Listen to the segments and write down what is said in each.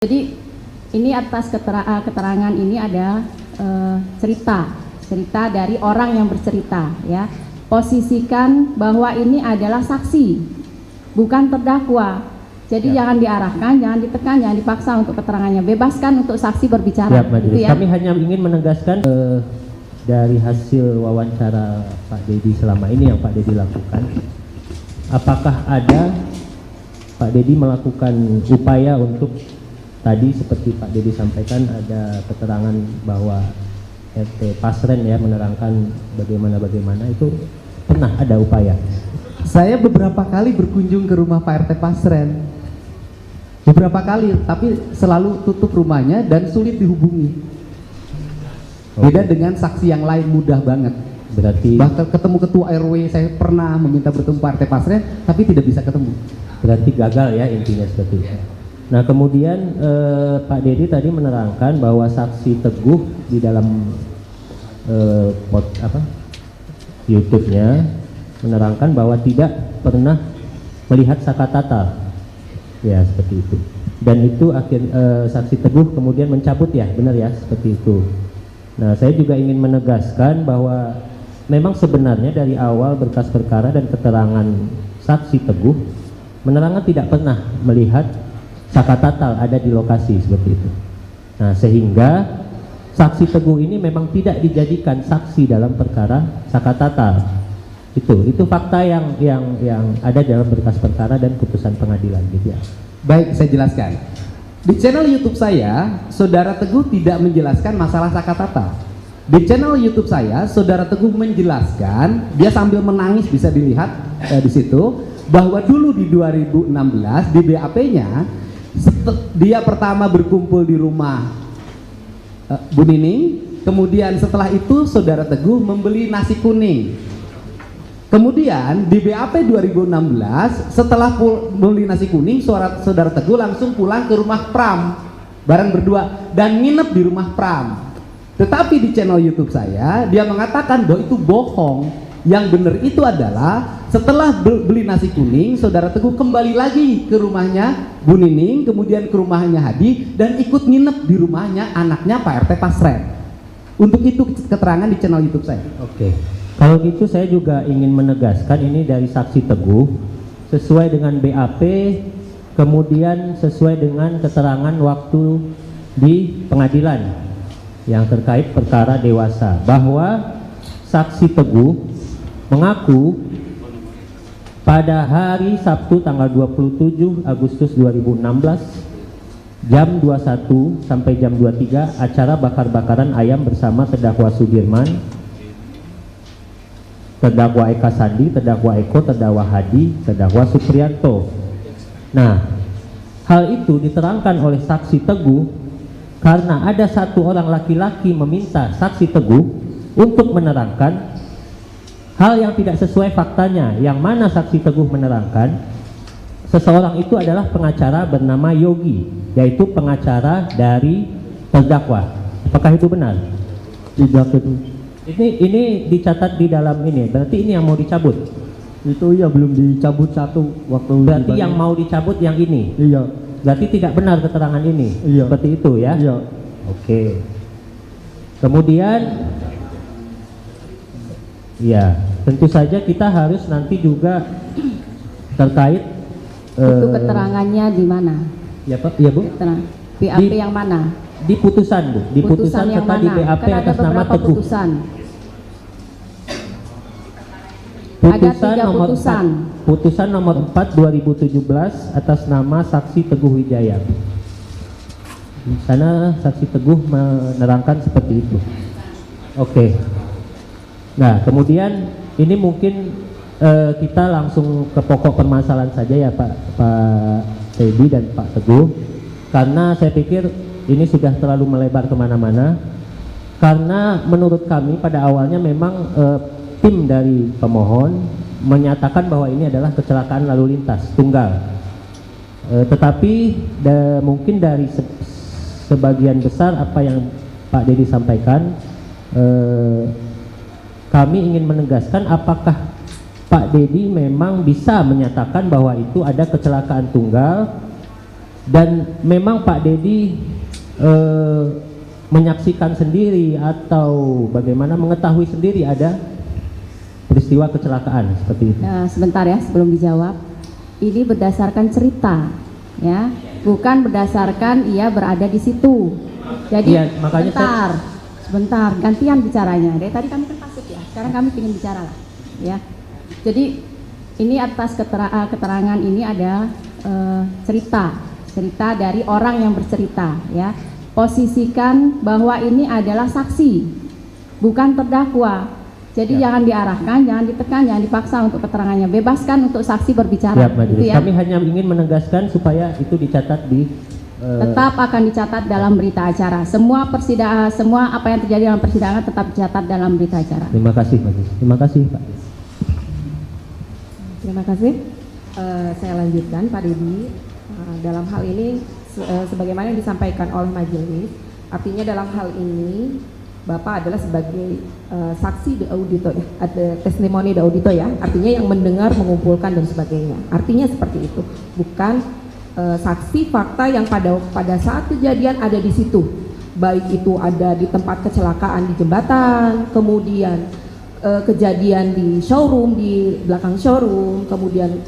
Jadi ini atas keterangan ini ada cerita dari orang yang bercerita, ya. Posisikan bahwa ini adalah saksi, bukan terdakwa. Jadi jangan diarahkan, jangan ditekan, jangan dipaksa untuk keterangannya. Bebaskan untuk saksi berbicara. Majelis. Gitu ya. Kami hanya ingin menegaskan dari hasil wawancara Pak Dedi selama ini yang Pak Dedi lakukan, apakah ada Pak Dedi melakukan upaya untuk tadi seperti Pak Dedi sampaikan ada keterangan bahwa RT Pasren ya menerangkan bagaimana itu pernah ada upaya? Saya beberapa kali berkunjung ke rumah Pak RT Pasren, beberapa kali, tapi selalu tutup rumahnya dan sulit dihubungi. Beda dengan saksi yang lain, mudah banget. Berarti bahkan ketemu ketua RW saya pernah meminta bertemu Pak RT Pasren tapi tidak bisa ketemu. Berarti gagal ya intinya seperti itu. Nah kemudian Pak Dedi tadi menerangkan bahwa saksi Teguh di dalam YouTube-nya menerangkan bahwa tidak pernah melihat Sakatata, ya seperti itu. Dan itu saksi Teguh kemudian mencabut ya, benar ya seperti itu. Nah saya juga ingin menegaskan bahwa memang sebenarnya dari awal berkas perkara dan keterangan saksi Teguh menerangkan tidak pernah melihat Sakatatal ada di lokasi seperti itu. Nah sehingga saksi Teguh ini memang tidak dijadikan saksi dalam perkara Sakatatal. Itu fakta yang ada dalam berkas perkara dan putusan pengadilan gitu ya. Baik, saya jelaskan. Di channel YouTube saya, Saudara Teguh tidak menjelaskan masalah Sakatata. Di channel YouTube saya, Saudara Teguh menjelaskan, dia sambil menangis bisa dilihat di situ, bahwa dulu di 2016 di BAP-nya dia pertama berkumpul di rumah Bu Nining, kemudian setelah itu Saudara Teguh membeli nasi kuning. Kemudian di BAP 2016 setelah membeli nasi kuning, Saudara Teguh langsung pulang ke rumah Pram bareng berdua dan nginep di rumah Pram. Tetapi di channel YouTube saya dia mengatakan bahwa itu bohong. Yang benar itu adalah setelah beli nasi kuning, Saudara Teguh kembali lagi ke rumahnya Bu Nining, kemudian ke rumahnya Hadi dan ikut nginep di rumahnya anaknya Pak RT Pasren. Untuk itu keterangan di channel YouTube saya. Oke. Kalau gitu saya juga ingin menegaskan ini dari saksi Teguh sesuai dengan BAP, kemudian sesuai dengan keterangan waktu di pengadilan yang terkait perkara dewasa, bahwa saksi Teguh mengaku pada hari Sabtu tanggal 27 Agustus 2016 jam 21 sampai jam 23 acara bakar-bakaran ayam bersama terdakwa Sudirman, terdakwa Eka Sandi, terdakwa Eko, terdakwa Hadi, terdakwa Supriyanto. Nah, hal itu diterangkan oleh saksi Teguh karena ada satu orang laki-laki meminta saksi Teguh untuk menerangkan hal yang tidak sesuai faktanya, yang mana saksi Teguh menerangkan seseorang itu adalah pengacara bernama Yogi, yaitu pengacara dari terdakwa. Apakah itu benar? Tidak itu. Ini dicatat di dalam ini, berarti ini yang mau dicabut? Itu ya belum dicabut satu waktu. Berarti yang mau dicabut yang ini? Iya. Berarti tidak benar keterangan ini? Iya. Seperti itu ya? Iya. Oke. Kemudian ya tentu saja kita harus nanti juga terkait Itu keterangannya di mana? ya Pak, ya Bu? BAP yang mana? Di putusan Bu, di putusan yang serta di mana? BAP Kan atas ada nama beberapa Teguh. putusan. Putusan Ada 3 nomor putusan. 4, putusan nomor 4 2017 atas nama saksi Teguh Wijaya. Di sana saksi Teguh menerangkan seperti itu. Oke. Nah, kemudian ini mungkin kita langsung ke pokok permasalahan saja ya Pak Teddy dan Pak Teguh, karena saya pikir ini sudah terlalu melebar kemana-mana. Karena menurut kami pada awalnya memang tim dari pemohon menyatakan bahwa ini adalah kecelakaan lalu lintas tunggal, tetapi mungkin dari sebagian besar apa yang Pak Dedi sampaikan, kami ingin menegaskan apakah Pak Dedi memang bisa menyatakan bahwa itu ada kecelakaan tunggal Dan memang Pak Dedi menyaksikan sendiri atau bagaimana mengetahui sendiri ada peristiwa kecelakaan seperti itu? Sebentar ya, sebelum dijawab. Ini berdasarkan cerita, ya, bukan berdasarkan ia berada di situ. Jadi Iya, makanya sebentar, gantian bicaranya. Dari tadi kami kan pasif ya, sekarang kami ingin bicara lah, ya. Jadi ini atas keterangan ini ada cerita dari orang yang bercerita, ya. Posisikan bahwa ini adalah saksi, bukan terdakwa. Jadi jangan diarahkan, jangan ditekan, jangan dipaksa untuk keterangannya. Bebaskan untuk saksi berbicara. Siap, Majelis. Gitu ya. Kami hanya ingin menegaskan supaya itu dicatat di Tetap akan dicatat dalam berita acara. Semua apa yang terjadi dalam persidangan tetap dicatat dalam berita acara. Terima kasih, Majelis. Terima kasih, Pak. Terima kasih. Saya lanjutkan, Pak Dedi. Dalam hal ini, sebagaimana yang disampaikan oleh majelis, artinya dalam hal ini Bapak adalah sebagai saksi de audito, ada testimoni de audito ya, artinya yang mendengar, mengumpulkan dan sebagainya. Artinya seperti itu, bukan saksi fakta yang pada saat kejadian ada di situ, baik itu ada di tempat kecelakaan di jembatan, kemudian kejadian di showroom, di belakang showroom, kemudian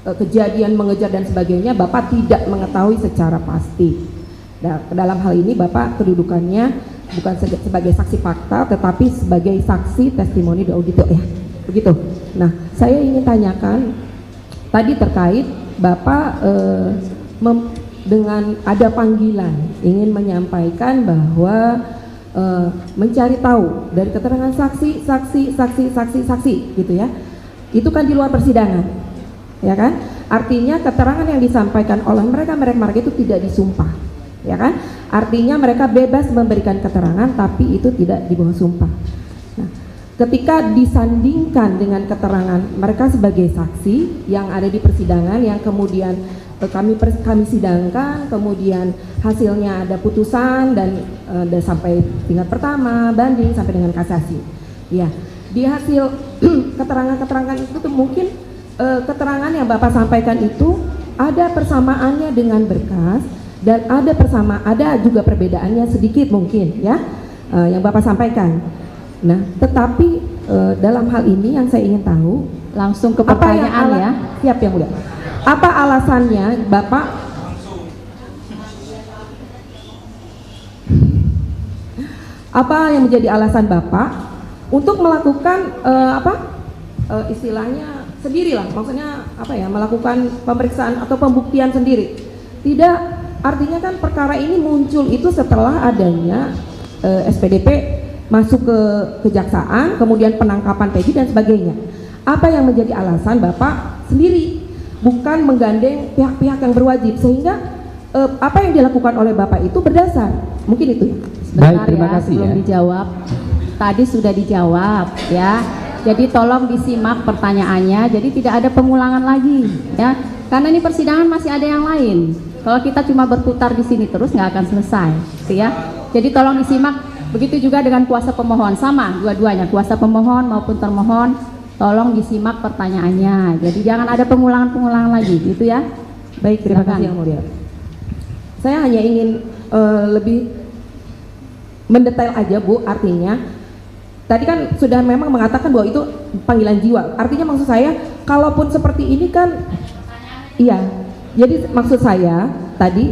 kejadian mengejar dan sebagainya, Bapak tidak mengetahui secara pasti. Nah, dalam hal ini Bapak kedudukannya bukan sebagai saksi fakta, tetapi sebagai saksi testimoni de audito ya, begitu. Nah, saya ingin tanyakan tadi terkait Bapak dengan ada panggilan ingin menyampaikan bahwa mencari tahu dari keterangan saksi gitu ya, itu kan di luar persidangan. Ya kan, artinya keterangan yang disampaikan oleh mereka itu tidak disumpah, ya kan, artinya mereka bebas memberikan keterangan tapi itu tidak di bawah sumpah. Nah, ketika disandingkan dengan keterangan mereka sebagai saksi yang ada di persidangan yang kemudian kami sidangkan, kemudian hasilnya ada putusan dan sampai tingkat pertama, banding sampai dengan kasasi. Ya, di hasil keterangan-keterangan itu tuh mungkin keterangan yang Bapak sampaikan itu ada persamaannya dengan berkas dan ada juga perbedaannya sedikit mungkin ya, yang Bapak sampaikan. Nah, tetapi dalam hal ini yang saya ingin tahu, langsung ke pertanyaan ya. Siap yang mulia. Apa alasannya Bapak apa yang menjadi alasan Bapak untuk melakukan istilahnya sendirilah, maksudnya apa ya, melakukan pemeriksaan atau pembuktian sendiri? Tidak, artinya kan perkara ini muncul itu setelah adanya SPDP masuk ke kejaksaan, kemudian penangkapan Peggy dan sebagainya. Apa yang menjadi alasan Bapak sendiri, bukan menggandeng pihak-pihak yang berwajib, sehingga apa yang dilakukan oleh Bapak itu berdasar? Mungkin itu ya. Sebentar terima ya, kasih belum ya. dijawab. Tadi sudah dijawab ya. Jadi tolong disimak pertanyaannya. Jadi tidak ada pengulangan lagi ya. Karena ini persidangan masih ada yang lain. Kalau kita cuma berputar di sini terus nggak akan selesai, gitu ya. Jadi tolong disimak. Begitu juga dengan kuasa pemohon, sama dua-duanya, kuasa pemohon maupun termohon. Tolong disimak pertanyaannya. Jadi jangan ada pengulangan lagi, gitu ya. Baik, terima Silakan. kasih yang mulia. Saya hanya ingin lebih mendetail aja Bu, artinya tadi kan sudah memang mengatakan bahwa itu panggilan jiwa. Artinya maksud saya, kalaupun seperti ini kan, iya. Jadi maksud saya tadi,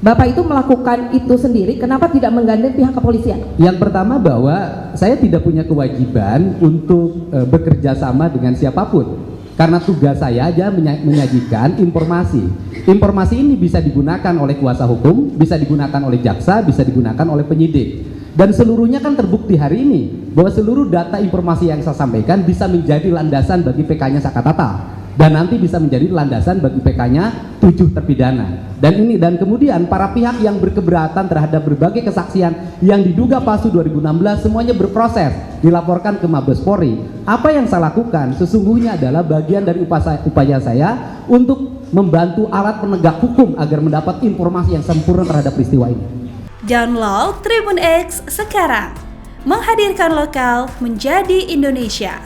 Bapak itu melakukan itu sendiri, kenapa tidak menggandeng pihak kepolisian? Yang pertama bahwa saya tidak punya kewajiban untuk bekerja sama dengan siapapun. Karena tugas saya aja menyajikan informasi. Informasi ini bisa digunakan oleh kuasa hukum, bisa digunakan oleh jaksa, bisa digunakan oleh penyidik. Dan seluruhnya kan terbukti hari ini bahwa seluruh data informasi yang saya sampaikan bisa menjadi landasan bagi PK-nya Sakatata dan nanti bisa menjadi landasan bagi PK-nya 7 terpidana. Dan kemudian para pihak yang berkeberatan terhadap berbagai kesaksian yang diduga palsu 2016 semuanya berproses, dilaporkan ke Mabes Polri. Apa yang saya lakukan sesungguhnya adalah bagian dari upaya saya untuk membantu alat penegak hukum agar mendapat informasi yang sempurna terhadap peristiwa ini. Download Tribun X sekarang, menghadirkan lokal menjadi Indonesia.